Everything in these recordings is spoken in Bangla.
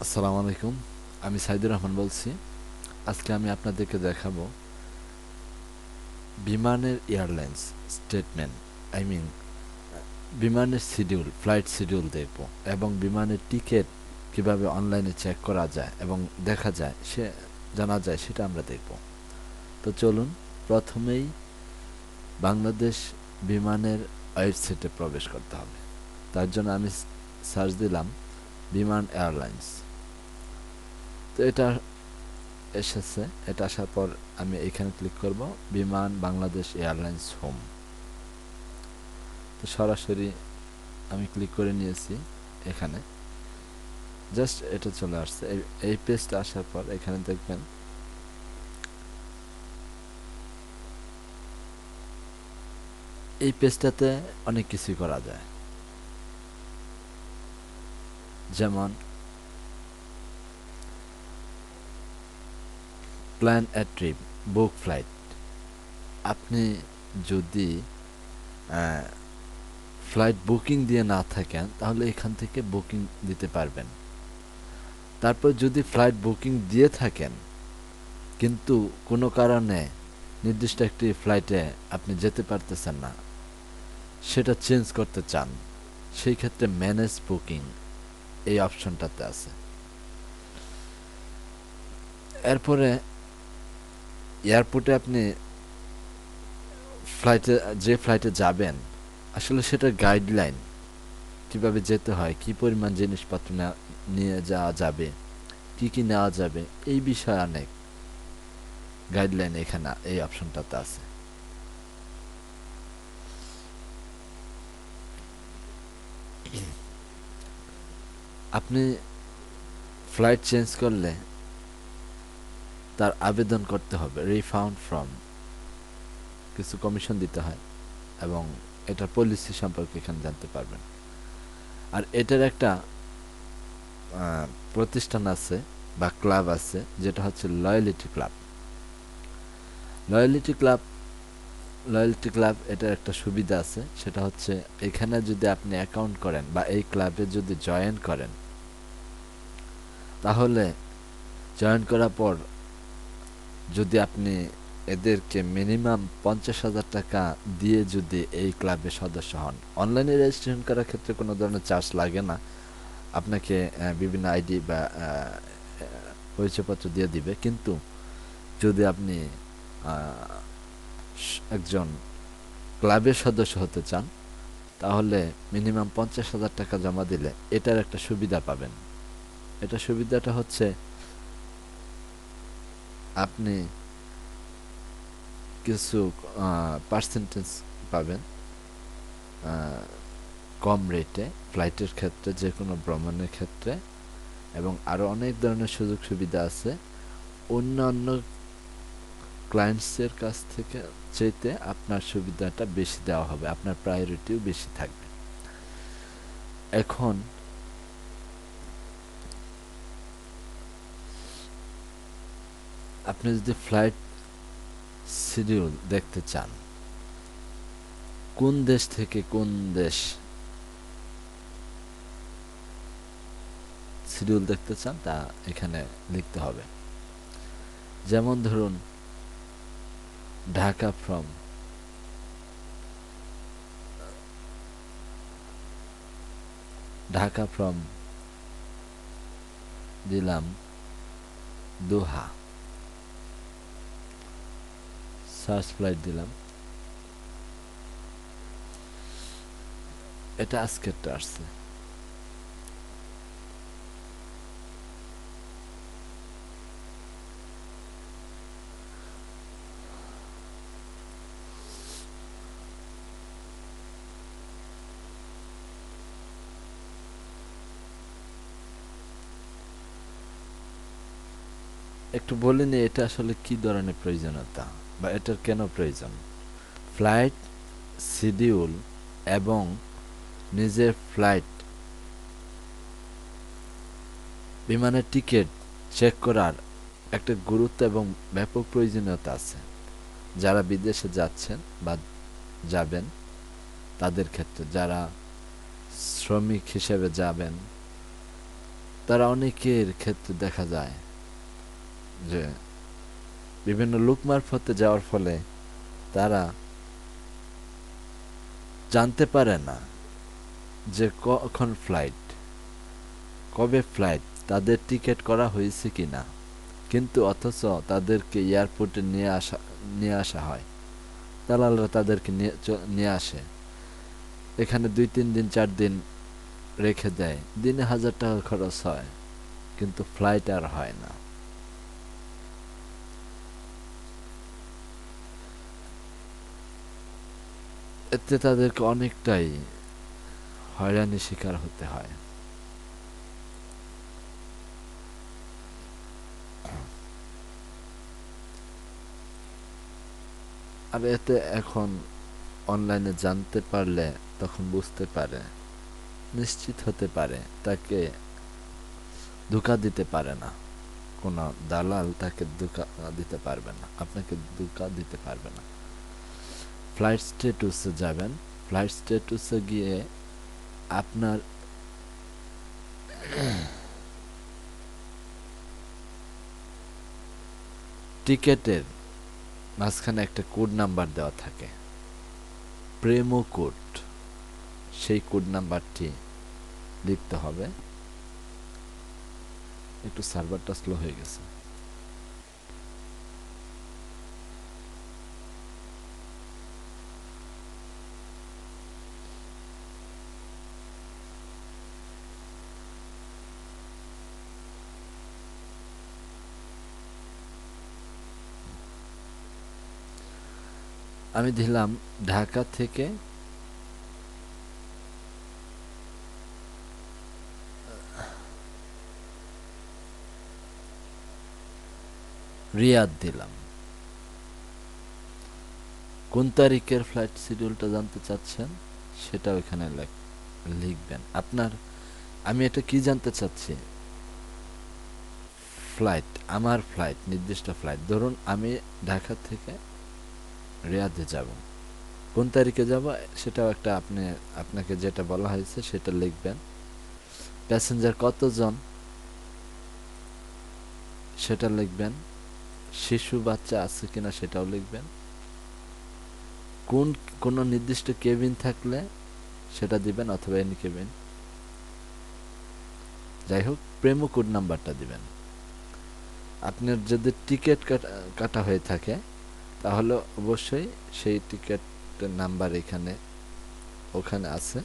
আসসালামু আলাইকুম। আমি সাইদুর রহমান বলছি। আজকে আমি আপনাদেরকে দেখাবো বিমানের এয়ারলাইন্স স্টেটমেন্ট, আই মিন বিমানের শিডিউল, ফ্লাইট শিডিউল দেখব এবং বিমানের টিকিট কিভাবে অনলাইনে চেক করা যায় এবং দেখা যায় জানা যায় সেটা আমরা দেখব। তো চলুন, প্রথমেই বাংলাদেশ বিমানের ওয়েবসাইটে প্রবেশ করতে হবে। তার জন্য আমি সার্চ দিলাম বিমান এয়ারলাইন্স। তো এটা এসেছে। এটা আসার পর আমি এখানে ক্লিক করব, বিমান বাংলাদেশ এয়ারলাইন্স হোম। তো সরাসরি আমি ক্লিক করে নিয়েছি। এখানে জাস্ট এটা চলে আসছে। এই পেজটা আসার পর এখানে দেখবেন এই পেজটাতে অনেক কিছুই করা যায়, যেমন plan a trip, book flight. আপনি যদি ফ্লাইট বুকিং দিয়ে না থাকেন তাহলে এখান থেকে বুকিং দিতে পারবেন। তারপর যদি ফ্লাইট বুকিং দিয়ে থাকেন কিন্তু কোনো কারণে নির্দিষ্ট একটি ফ্লাইটে আপনি যেতে পারতেছেন না, সেটা চেঞ্জ করতে চান, সেই ক্ষেত্রে ম্যানেজ বুকিং এই অপশনটাতে আছে। এরপরে এয়ারপোর্টে আপনি ফ্লাইটে যে ফ্লাইটে যাবেন আসলে সেটার গাইডলাইন, কিভাবে যেতে হয়, কি পরিমাণ জিনিসপত্র নিয়ে যাওয়া যাবে, কি কি নেওয়া যাবে, এই বিষয়ে অনেক গাইডলাইন এখানে এই অপশনটাতে আছে। আপনি ফ্লাইট চেঞ্জ করলে তার আবেদন করতে হবে রিফাউন্ড ফ্রম, কিছু কমিশন দিতে হয় এবং এটার পলিসি সম্পর্কে এখানে জানতে পারবেন। আর এটার একটা প্রতিষ্ঠান আছে বা ক্লাব আছে, যেটা হচ্ছে loyalty club. Loyalty club loyalty club এটার একটা সুবিধা আছে, সেটা হচ্ছে এখানে যদি আপনি অ্যাকাউন্ট করেন বা এই ক্লাবে যদি জয়েন করেন, তাহলে জয়েন করার পর যদি আপনি এদেরকে মিনিমাম 50,000 টাকা দিয়ে যদি এই ক্লাবের সদস্য হন, অনলাইনে রেজিস্ট্রেশন করার ক্ষেত্রে কোনো ধরনের চার্জ লাগে না। আপনাকে বিভিন্ন আইডি বা পরিচয়পত্র দিয়ে দিবে, কিন্তু যদি আপনি একজন ক্লাবের সদস্য হতে চান তাহলে মিনিমাম 50,000 টাকা জমা দিলে এটার একটা সুবিধা পাবেন। এটা সুবিধাটা হচ্ছে আপনি কিছু পার্সেন্টেজ পাবেন কম রেটে ফ্লাইটের ক্ষেত্রে, যে কোনো ভ্রমণের ক্ষেত্রে, এবং আরও অনেক ধরনের সুযোগ সুবিধা আছে অন্যান্য ক্লায়েন্টসের কাছ থেকে চাইতে। আপনার সুবিধাটা বেশি দেওয়া হবে, আপনার প্রায়োরিটিও বেশি থাকবে। এখন আপনি যদি ফ্লাইট শিডিউল দেখতে চান, কোন দেশ থেকে কোন দেশ শিডিউল দেখতে চান তা এখানে লিখতে হবে। যেমন ধরুন ঢাকা ফ্রম দিলাম দোহা, সার্চ ফ্লাইট দিলাম। এটা আজকেরটা আসছে। একটু বলে নিই এটা আসলে কি ধরনের প্রয়োজনীয়তা বা এটার কেন প্রয়োজন। ফ্লাইট শিডিউল এবং নিজের ফ্লাইট বিমানের টিকিট চেক করার একটা গুরুত্ব এবং ব্যাপক প্রয়োজনীয়তা আছে যারা বিদেশে যাচ্ছেন বা যাবেন তাদের ক্ষেত্রে, যারা শ্রমিক হিসেবে যাবেন তারা অনেকের ক্ষেত্রে দেখা যায় যে বিভিন্ন লোক মারফতে যাওয়ার ফলে তারা জানতে পারে না যে কখন ফ্লাইট, কবে ফ্লাইট, তাদের টিকিট করা হয়েছে কিনা, কিন্তু অথচ তাদেরকে এয়ারপোর্টে নিয়ে আসা হয়। দালালরা তাদেরকে নিয়ে আসে, এখানে 2-3 দিন 4 দিন রেখে দেয়, দিনে 1000 টাকা খরচ হয়, কিন্তু ফ্লাইট আর হয় না। এতে তাদেরকে অনেকটাই হয়রানির শিকার হতে হয়। আর এতে এখন অনলাইনে জানতে পারলে তখন বুঝতে পারে, নিশ্চিত হতে পারে, তাকে ধোঁকা দিতে পারে না। কোনো দালাল তাকে ধোঁকা দিতে পারবে না, আপনাকে ধোঁকা দিতে পারবে না। ফ্লাইট স্ট্যাটাসে যাবেন, ফ্লাইট স্ট্যাটাসে গিয়ে আপনার টিকেটের মাঝখানে একটা কোড নাম্বার দেওয়া থাকে, প্রেমো কোড। সেই কোড নাম্বারটি লিখতে হবে। একটু সার্ভারটা স্লো হয়ে গেছে। আমি দিলাম ঢাকা থেকে রিয়াদ দিলাম। কোন তারিখের ফ্লাইট শিডিউলটা জানতে চাচ্ছেন সেটাও এখানে লিখবেন। আমি এটা কি জানতে চাচ্ছি, ফ্লাইট, আমার ফ্লাইট, নির্দিষ্ট ফ্লাইট। ধরুন আমি ঢাকা থেকে রিয়াদে যাব, কোন তারিখে যাব সেটাও একটা আপনাকে যেটা বলা হয়েছে সেটা লিখবেন। প্যাসেঞ্জার কতজন সেটা লিখবেন। শিশু বাচ্চা আছে কিনা সেটাও লিখবেন। কোনো নির্দিষ্ট কেবিন থাকলে সেটা দিবেন, অথবা এনি কেবিন, যাই হোক প্রেমো কোড নাম্বারটা দিবেন। আপনার যদি টিকিট কাটা হয়ে থাকে তাহলে অবশ্যই সেই টিকিটের নাম্বার ওখানে আছে,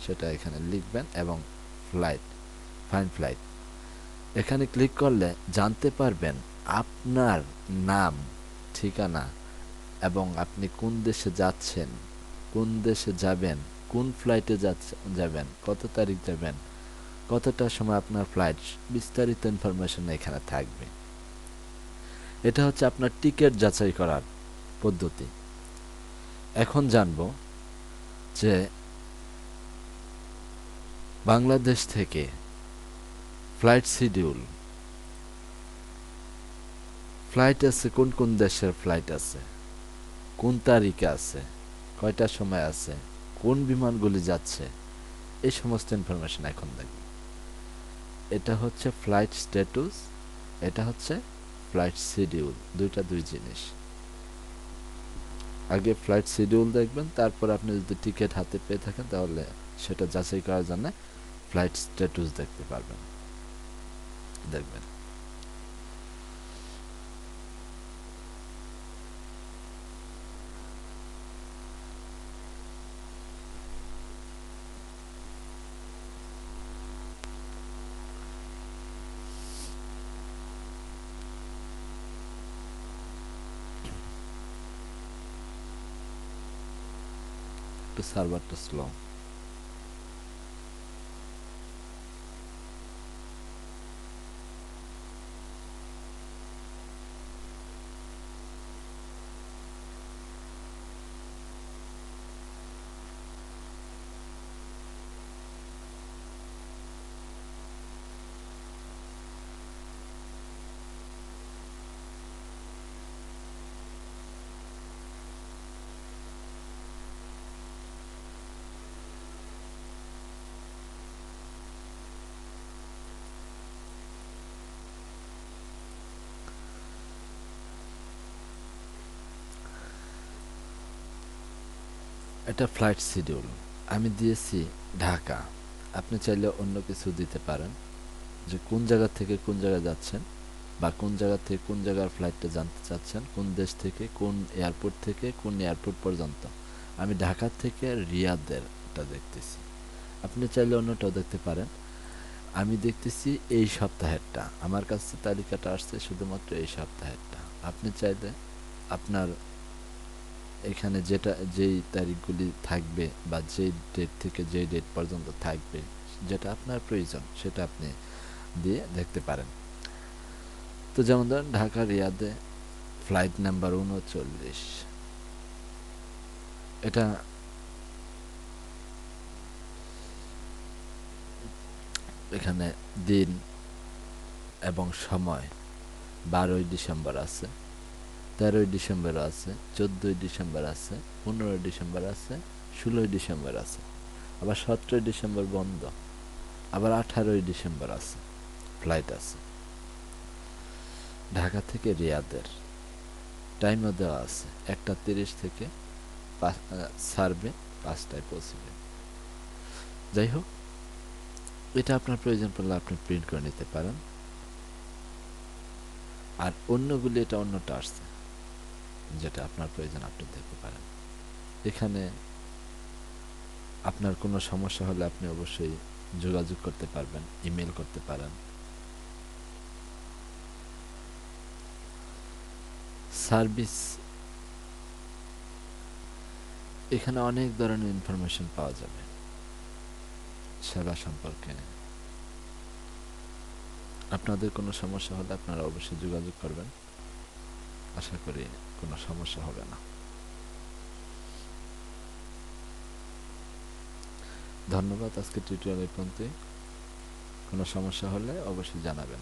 সেটা এখানে লিখবেন। এবং ফাইন ফ্লাইট এখানে ক্লিক করলে জানতে পারবেন আপনার নাম, ঠিকানা, এবং আপনি কোন দেশে যাচ্ছেন, কোন দেশে যাবেন, কোন ফ্লাইটে যাবেন, কত তারিখ যাবেন, কতটার সময় আপনার ফ্লাইট, বিস্তারিত ইনফরমেশন এখানে থাকবে। এটা হচ্ছে আপনার টিকিট যাচাই করার পদ্ধতি। এখন জানবো যে বাংলাদেশ থেকে ফ্লাইট শিডিউল, ফ্লাইট আছে, কোন কোন দেশের ফ্লাইট আছে, কোন তারিখে আছে, কয়টার সময় আছে, কোন বিমানগুলি যাচ্ছে, এই সমস্ত ইনফরমেশন এখন দেখব। এটা হচ্ছে ফ্লাইট স্ট্যাটাস, এটা হচ্ছে ফ্লাইট শিডিউল, দুই জিনিস। আগে ফ্লাইট শিডিউল দেখবেন, তারপর আপনি যদি টিকিট হাতে পেয়ে থাকেন তাহলে সেটা যাচাই করার জন্য ফ্লাইট স্ট্যাটাস দেখবেন। একটু সার্ভারটা স্লো। এটা ফ্লাইট শিডিউল আমি দিয়েছি ঢাকা। আপনি চাইলে অন্য কিছু দিতে পারেন, যে কোন জায়গা থেকে কোন জায়গায় যাচ্ছেন, বা কোন জায়গা থেকে কোন জায়গার ফ্লাইটটা জানতে চাচ্ছেন, কোন দেশ থেকে কোন এয়ারপোর্ট থেকে কোন এয়ারপোর্ট পর্যন্ত। আমি ঢাকা থেকে রিয়াদেরটা দেখতেছি, আপনি চাইলে অন্যটাও দেখতে পারেন। আমি দেখতেছি এই সপ্তাহেরটা, আমার কাছে তালিকাটা আসছে শুধুমাত্র এই সপ্তাহেরটা। আপনি চাইলে আপনার এখানে যেই তারিখগুলি থাকবে বা যেই ডেট থেকে যেই ডেট পর্যন্ত থাকবে, যেটা আপনার প্রয়োজন সেটা আপনি দিয়ে দেখতে পারেন। তো যেমন ধরেন ঢাকা রিয়াদে ফ্লাইট নাম্বার ৩৯, এটা এখানে দিন এবং সময় ১২ই ডিসেম্বর আছে, ১৩ই ডিসেম্বর আছে, ১৪ই ডিসেম্বর আছে, ১৫ই ডিসেম্বর আছে, ১৬ই ডিসেম্বর আছে, আবার ১৭ই ডিসেম্বর বন্ধ, আবার ১৮ই ডিসেম্বর আছে ফ্লাইট আছে। ঢাকা থেকে রিয়াদের টাইমও দেওয়া আছে, ১টা ৩০ থেকে ছাড়বে, ৫টায় পৌঁছবে। যাই হোক, এটা আপনার প্রয়োজন পড়লে আপনি প্রিন্ট করে নিতে পারেন। আর অন্যগুলি এটা অন্যটা আসছে, যেটা আপনার প্রয়োজন আপনি দেখতে পারেন। এখানে আপনার কোনো সমস্যা হলে আপনি অবশ্যই যোগাযোগ করতে পারবেন, ইমেল করতে পারেন। সার্ভিস, এখানে অনেক ধরনের ইনফরমেশন পাওয়া যাবে সেবা সম্পর্কে। আপনাদের কোনো সমস্যা হলে আপনারা অবশ্যই যোগাযোগ করবেন, আশা করি কোনো সমস্যা হবে না। ধন্যবাদ। আজকে টিউটোরিয়াল এই পর্যন্তই। কোনো সমস্যা হলে অবশ্যই জানাবেন।